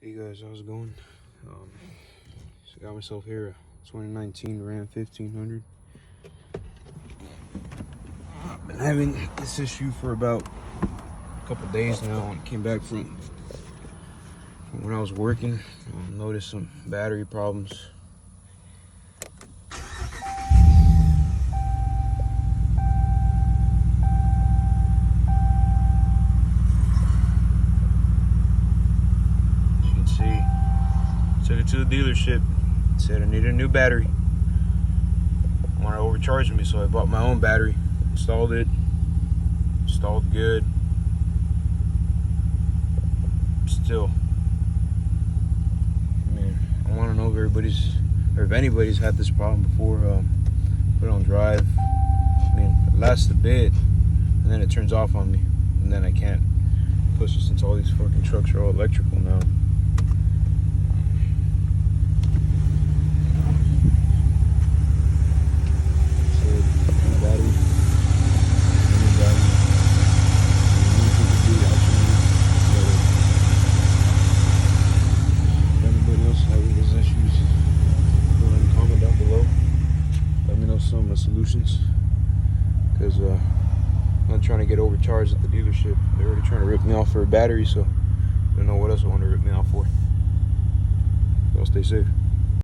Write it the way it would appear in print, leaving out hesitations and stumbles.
Hey guys, how's it going? So I got myself here a 2019 Ram 1500. I've been having this issue for about a couple days now. When I came back from when I was working, noticed some battery problems. Took it to the dealership, said I needed a new battery. Wanted to overcharge me, so I bought my own battery, installed it, installed good. Still, I mean, I want to know if if anybody's had this problem before. Put it on drive. I mean, it lasts a bit, and then it turns off on me, and then I can't push it since all these fucking trucks are all electrical now. Some solutions, because I'm not trying to get overcharged at the dealership. They're already trying to rip me off for a battery, so I don't know what else I want to rip me off for. Y'all stay safe.